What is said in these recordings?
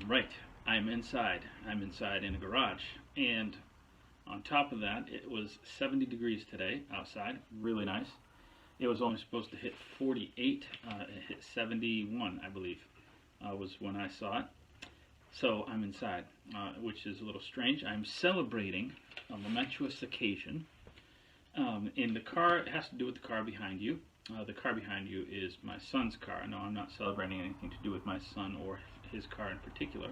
Right, I'm inside. I'm inside in a garage. And on top of that, it was 70 degrees today outside. Really nice. It was only supposed to hit 48. It hit 71, I believe, was when I saw it. So I'm inside, which is a little strange. I'm celebrating a momentous occasion. In the car, it has to do with the car behind you. The car behind you is my son's car. No, I'm not celebrating anything to do with my son or his car in particular.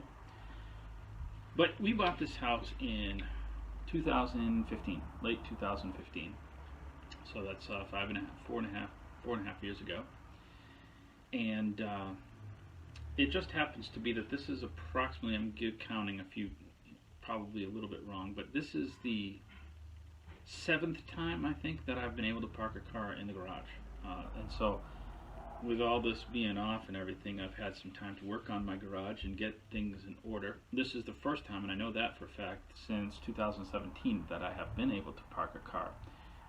But we bought this house in 2015, late 2015. So that's 4.5 years ago. And it just happens to be that this is approximately, I'm counting a few, probably a little bit wrong, but this is the seventh time, I think, that I've been able to park a car in the garage. And so with all this being off and everything, I've had some time to work on my garage and get things in order. This is the first time, and I know that for a fact, since 2017 that I have been able to park a car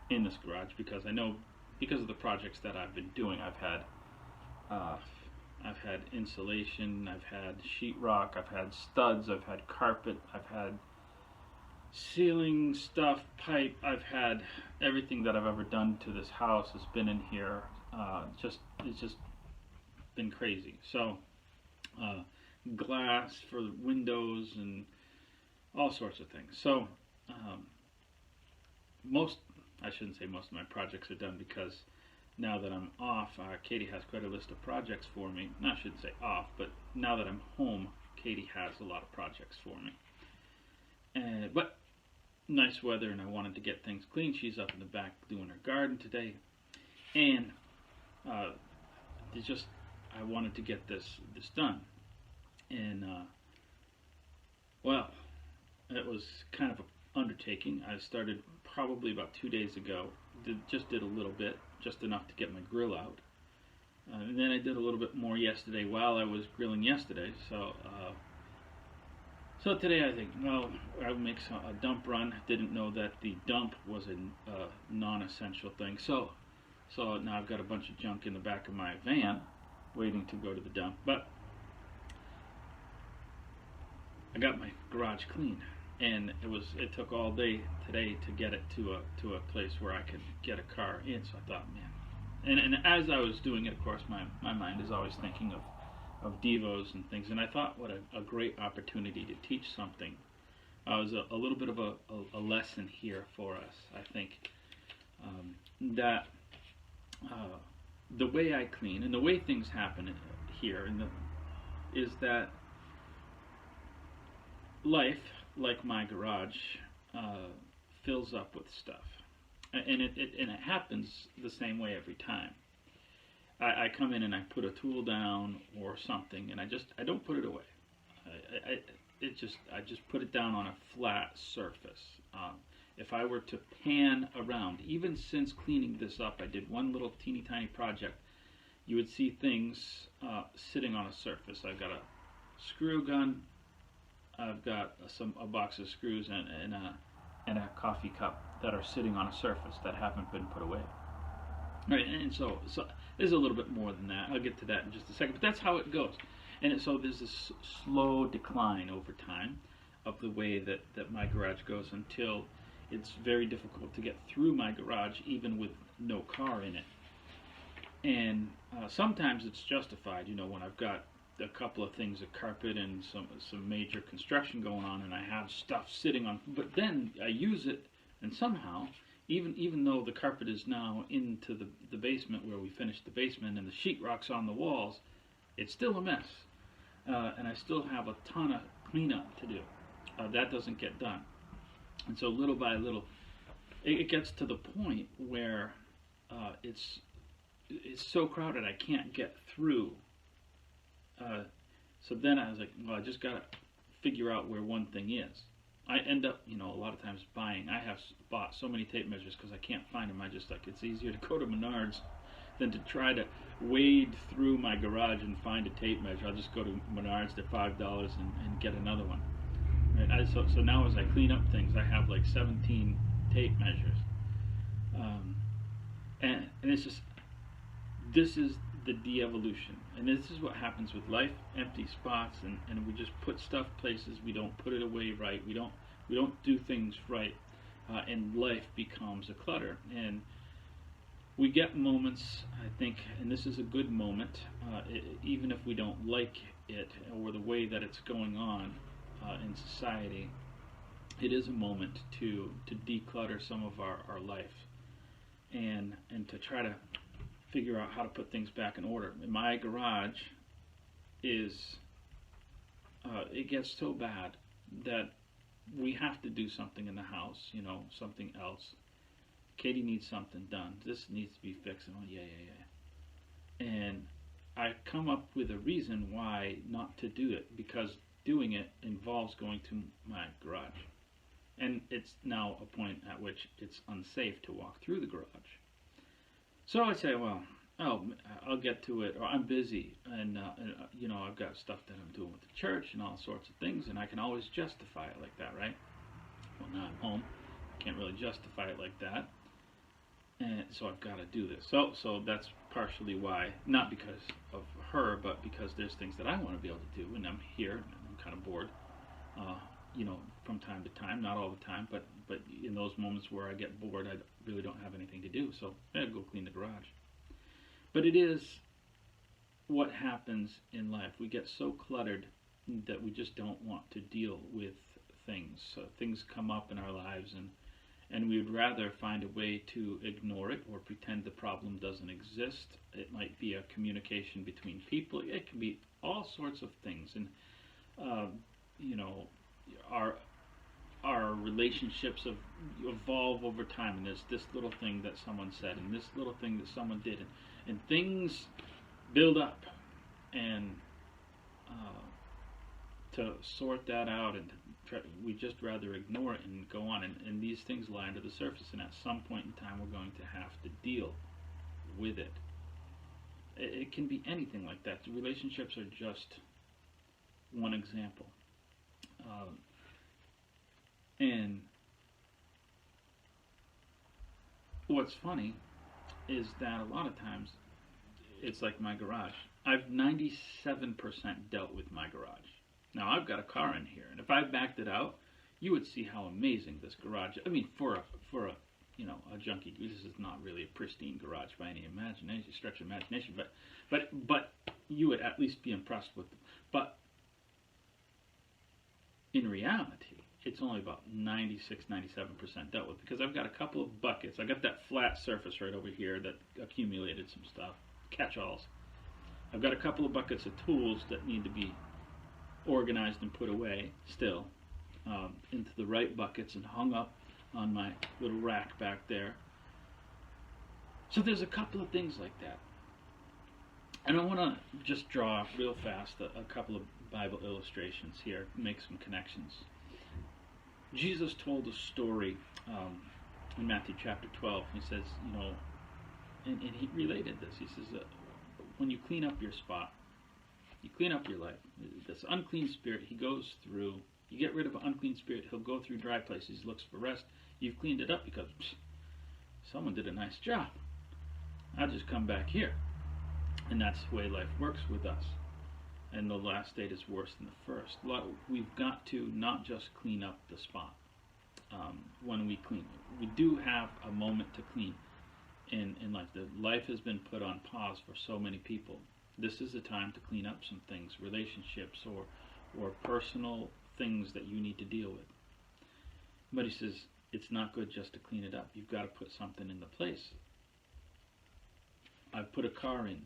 in this garage, because I know, because of the projects that I've been doing, I've had insulation, I've had sheetrock, I've had studs, I've had carpet, I've had ceiling stuff, pipe. I've had everything that I've ever done to this house has been in here. It's just been crazy. So glass for the windows and all sorts of things. So I shouldn't say most of my projects are done, because now that I'm off, Katie has quite a list of projects for me. No, I shouldn't say off, but now that I'm home, Katie has a lot of projects for me. But nice weather, and I wanted to get things clean. She's up in the back doing her garden today, and I wanted to get this done. And well, it was kind of an undertaking. I started probably about 2 days ago. Just did a little bit, just enough to get my grill out. And then I did a little bit more yesterday while I was grilling yesterday. So today I think, well, I'll make a dump run. Didn't know that the dump was a non-essential thing. So now I've got a bunch of junk in the back of my van waiting to go to the dump. But I got my garage clean, and it took all day today to get it to a place where I could get a car in. So I thought, man. And as I was doing it, of course, my mind is always thinking of devos and things, and I thought, what a great opportunity to teach something. It was a little bit of a lesson here for us, I think, that the way I clean and the way things happen here is that life, like my garage, fills up with stuff, and it happens the same way every time. I come in and I put a tool down or something, and I don't put it away. I just put it down on a flat surface. If I were to pan around, even since cleaning this up, I did one little teeny tiny project. You would see things sitting on a surface. I've got a screw gun. I've got a box of screws and a coffee cup that are sitting on a surface that haven't been put away. Right, and so there's a little bit more than that. I'll get to that in just a second, but that's how it goes. And so there's this slow decline over time of the way that my garage goes, until it's very difficult to get through my garage even with no car in it. And sometimes it's justified, when I've got a couple of things of carpet and some major construction going on, and I have stuff sitting on, but then I use it, and somehow, even though the carpet is now into the basement where we finished the basement, and the sheetrock's on the walls, it's still a mess. And I still have a ton of cleanup to do. That doesn't get done. And so little by little, it gets to the point where it's so crowded I can't get through. So then I was like, well, I just got to figure out where one thing is. I end up, a lot of times I have bought so many tape measures because I can't find them. It's easier to go to Menards than to try to wade through my garage and find a tape measure. I'll just go to Menards, they're $5 and get another one. Right? So now as I clean up things, I have like 17 tape measures. And it's just, this is the de-evolution. And this is what happens with life: empty spots, and we just put stuff places. We don't put it away right. We don't do things right, and life becomes a clutter. And we get moments, I think, and this is a good moment, even if we don't like it or the way that it's going on in society. It is a moment to declutter some of our life, and to try to figure out how to put things back in order. My garage is it gets so bad that we have to do something in the house, something else. Katie needs something done. This needs to be fixed. Oh, yeah. And I come up with a reason why not to do it, because doing it involves going to my garage. And it's now a point at which it's unsafe to walk through the garage. So I say, well, I'll get to it, or I'm busy, and I've got stuff that I'm doing with the church and all sorts of things, and I can always justify it like that, right? Well, now I'm home. I can't really justify it like that. And so I've got to do this. So that's partially why, not because of her, but because there's things that I want to be able to do, and I'm here, and I'm kind of bored, from time to time, not all the time, but in those moments where I get bored, I really don't have anything to do, so I go clean the garage. But it is what happens in life. We get so cluttered that we just don't want to deal with things. So things come up in our lives, and we would rather find a way to ignore it or pretend the problem doesn't exist. It might be a communication between people. It can be all sorts of things. And, our relationships evolve over time. And there's this little thing that someone said and this little thing that someone did. And things build up. And to sort that out and we just rather ignore it and go on, and these things lie under the surface, and at some point in time we're going to have to deal with it. It can be anything like that. The relationships are just one example. And what's funny is that a lot of times it's like my garage. I've 97% dealt with my garage. Now I've got a car in here, and if I backed it out, you would see how amazing this garage. I mean, for a junkie, this is not really a pristine garage by any stretch of imagination, but you would at least be impressed with them. But in reality, it's only about 96, 97% dealt with, because I've got a couple of buckets. I got that flat surface right over here that accumulated some stuff, catch-alls. I've got a couple of buckets of tools that need to be organized and put away still into the right buckets and hung up on my little rack back there. So there's a couple of things like that. And I want to just draw real fast a couple of Bible illustrations here, make some connections. Jesus told a story in Matthew chapter 12. He says, and he related this. He says, when you clean up your spot, you clean up your life. This unclean spirit, he goes through. You get rid of an unclean spirit, he'll go through dry places. He looks for rest. You've cleaned it up because someone did a nice job. I'll just come back here. And that's the way life works with us. And the last state is worse than the first. We've got to not just clean up the spot when we clean. We do have a moment to clean in life. Life has been put on pause for so many people. This is the time to clean up some things, relationships or personal things that you need to deal with. But he says it's not good just to clean it up. You've got to put something in the place. I've put a car in.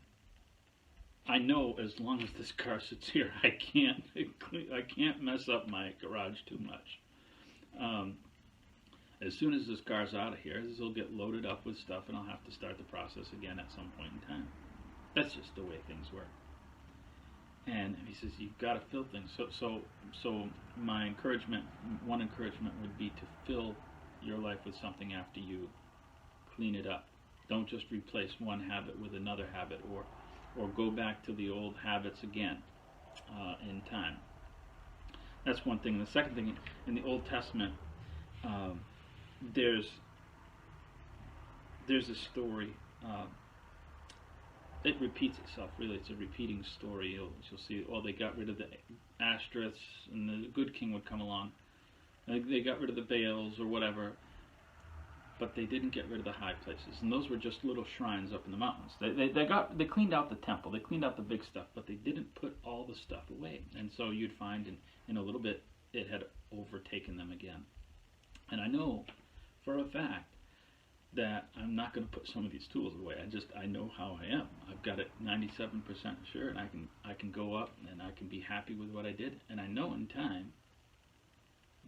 I know as long as this car sits here, I can't mess up my garage too much. As soon as this car's out of here, this will get loaded up with stuff, and I'll have to start the process again at some point in time. That's just the way things work. And he says you've got to fill things. So my one encouragement would be to fill your life with something after you clean it up. Don't just replace one habit with another habit, or go back to the old habits again in time. That's one thing. The second thing, in the Old Testament, there's a story it repeats itself. Really, it's a repeating story. You'll see. Well, they got rid of the asterisks, and the good king would come along. They got rid of the Baals or whatever, but they didn't get rid of the high places, and those were just little shrines up in the mountains. They cleaned out the temple, they cleaned out the big stuff, but they didn't put all the stuff away. And so you'd find in a little bit it had overtaken them again. And I know for a fact that I'm not going to put some of these tools away. I know how I am. I've got it 97% sure, and I can go up and I can be happy with what I did. And I know in time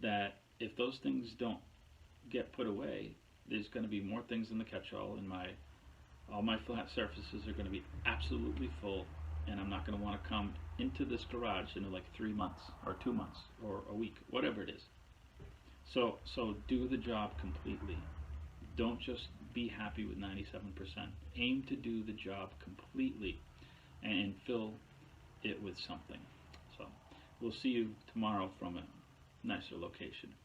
that if those things don't get put away, there's going to be more things in the catch-all, and all my flat surfaces are going to be absolutely full, and I'm not going to want to come into this garage in like 3 months or 2 months or a week, whatever it is. So do the job completely. Don't just be happy with 97%. Aim to do the job completely and fill it with something. So we'll see you tomorrow from a nicer location.